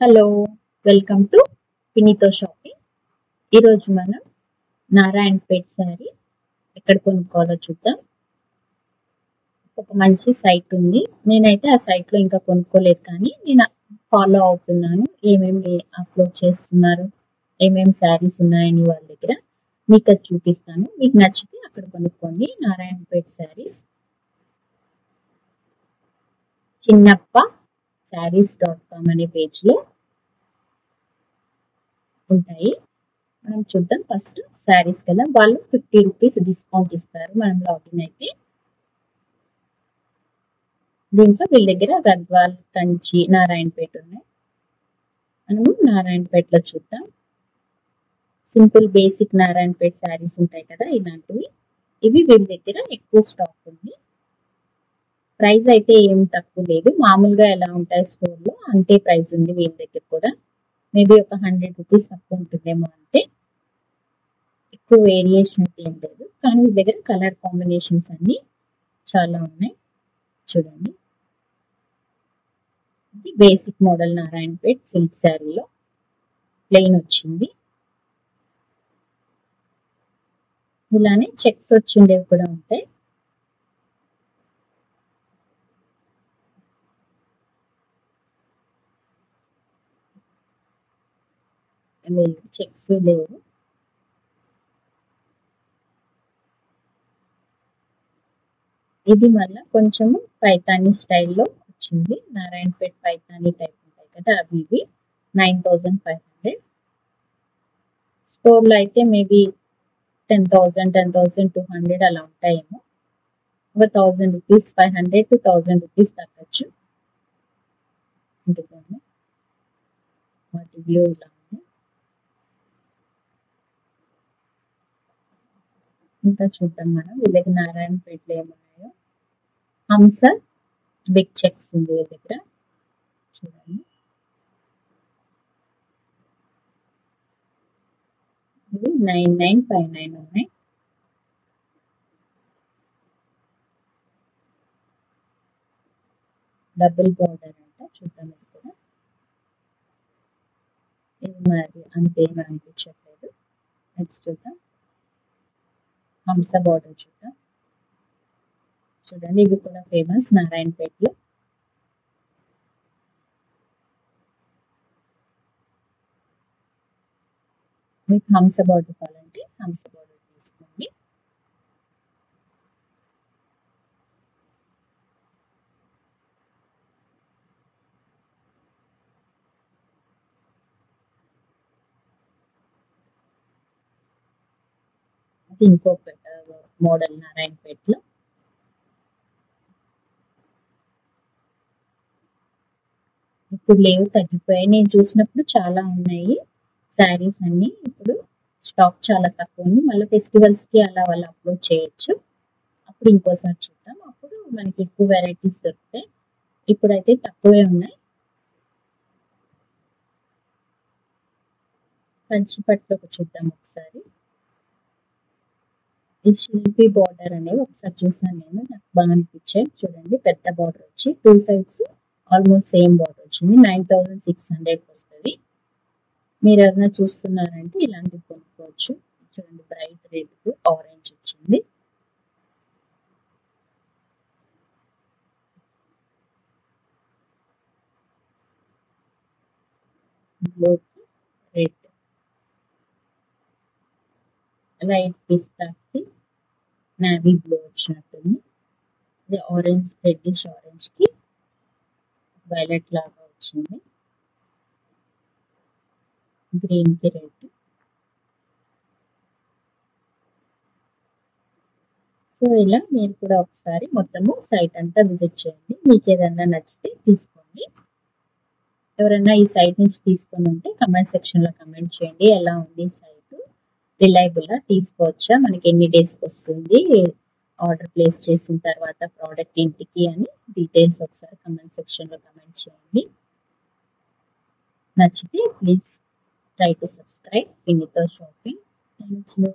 Hello, welcome to పినితో shopping. ఈరోజు మనం నారాయణపేట్ శారీ ఎక్కడ కొనుక్కోవాలో చూద్దాం. ఒక మంచి సైట్ ఉంది. నేనైతే ఆ సైట్లో ఇంకా కొనుక్కోలేదు, కానీ నేను ఫాలో అవుతున్నాను. ఏమేమి అప్లోడ్ చేస్తున్నారు, ఏమేమి శారీస్ ఉన్నాయని వాళ్ళ దగ్గర మీకు అది చూపిస్తాను. మీకు నచ్చితే అక్కడ కొనుక్కోండి. నారాయణపేట్ శారీస్ చిన్నప్ప శారీస్.com అనే పేజ్లో ఉంటాయి. మనం చూద్దాం. ఫస్ట్ శారీస్ కదా, వాళ్ళు 50 రూపీస్ డిస్కౌంట్ ఇస్తారు మనం లాగిన్ అయితే. దీంట్లో వీళ్ళ దగ్గర గద్వాల్, కంచి, నారాయణపేట ఉన్నాయి. మనము నారాయణపేటలో చూద్దాం. సింపుల్ బేసిక్ నారాయణపేట శారీస్ ఉంటాయి కదా, ఇలాంటివి. ఇవి వీళ్ళ దగ్గర ఎక్కువ స్టాక్ ఉంది. ప్రైస్ అయితే ఏం తక్కువ లేదు. మామూలుగా ఎలా ఉంటాయి స్టోర్లో అంతే ప్రైస్ ఉంది వీళ్ళ దగ్గర కూడా. మేబీ ఒక 100 రూపీస్ తక్కువ ఉంటుందేమో అంతే. ఎక్కువ వేరియేషన్ అయితే ఏం లేదు, కానీ వీళ్ళ దగ్గర కలర్ కాంబినేషన్స్ అన్ని చాలా ఉన్నాయి. చూడండి, ఇది బేసిక్ మోడల్ నారాయణపేట్ సిల్క్ శారీలో ప్లెయిన్ వచ్చింది. ఇలానే చెక్స్ వచ్చిండేవి కూడా ఉంటాయి. లేదు, చెక్స్ లేవు. ఇది మళ్ళీ కొంచెము పైతానీ స్టైల్లో వచ్చింది. నారాయణపేట్ పైతానీ టైప్ ఉంటాయి కదా, అవి ఇవి 9500. స్టోర్లో అయితే మేబీ 10,000, 10,200 అలా ఉంటాయేమో. ఒక 1000 రూపీస్, 500 to 1000 రూపీస్ తగ్గచ్చు. ఎందుకంటే వాటి వ్యూ ఇలా ఉంది. ఇంకా చూద్దాం మనం వీళ్ళకి నారాయణపేటలో ఏమున్నాయో. హంస బిగ్ చెక్స్ ఉంది వీళ్ళ దగ్గర. చూడండి, ఇవి 9959 ఉన్నాయి. డబుల్ బార్డర్ అంట. చూద్దాం ఇది కూడా. ఇది మరి అంతేమీ అనిపించట్లేదు. నెక్స్ట్ చూద్దాం. హంస బార్డర్ చూద్దాం. చూడండి, ఇవి కూడా ఫేమస్ నారాయణపేటలో. మీకు హంస బార్డర్ కావాలంటే హంస బార్డర్ తీసుకోండి. అది ఇంకొక మోడల్ నారాయణపేటలో. ఇప్పుడు లేవు, తగ్గిపోయాయి. నేను చూసినప్పుడు చాలా ఉన్నాయి శారీస్ అన్ని. ఇప్పుడు స్టాక్ చాలా తక్కువ ఉంది. మళ్ళీ ఫెస్టివల్స్కి అలా వాళ్ళు అప్లోడ్ చేయొచ్చు. అప్పుడు ఇంకోసారి చూద్దాం. అప్పుడు మనకి ఎక్కువ వెరైటీస్ దొరుకుతాయి. ఇప్పుడైతే తక్కువే ఉన్నాయి. కంచి పట్టులోకి చూద్దాం ఒకసారి. ఈ శిల్పి బార్డర్ అనేవి ఒకసారి చూసాను నేను, నాకు బాగా అనిపించాయి. చూడండి, పెద్ద బార్డర్ వచ్చి 2 sides ఆల్మోస్ట్ సేమ్ బార్డర్ వచ్చింది. 9600 వస్తుంది. మీరు ఏదైనా చూస్తున్నారంటే ఇలాంటివి కొనుక్కోవచ్చు. చూడండి, బ్రైట్ రెడ్ ఆరెంజ్ వచ్చింది. బ్లూకి రెడ్, లైట్ పిస్తాకి నావీ బ్లూ వచ్చినట్టుంది. ఇది ఆరెంజ్, రెడ్డిష్ ఆరెంజ్ కి వైలెట్ లాగా వచ్చింది. గ్రీన్ కి రెడ్. సో ఇలా మీరు కూడా ఒకసారి మొత్తము సైట్ అంతా విజిట్ చేయండి. మీకు ఏదన్నా నచ్చితే తీసుకోండి. ఎవరైనా ఈ సైట్ నుంచి తీసుకొని ఉంటే కమెంట్ సెక్షన్లో కమెంట్ చేయండి. ఎలా ఉంది సైట్, రిలయబుల్గా, తీసుకోవచ్చా, మనకి ఎన్ని డేస్కి వస్తుంది, ఆర్డర్ ప్లేస్ చేసిన తర్వాత ప్రోడక్ట్ ఇంటికి అని డీటెయిల్స్ ఒకసారి కమెంట్ సెక్షన్లో కమెంట్ చేయండి. నచ్చితే ప్లీజ్ ట్రై టు సబ్స్క్రైబ్ పినితో షాపింగ్. Thank you.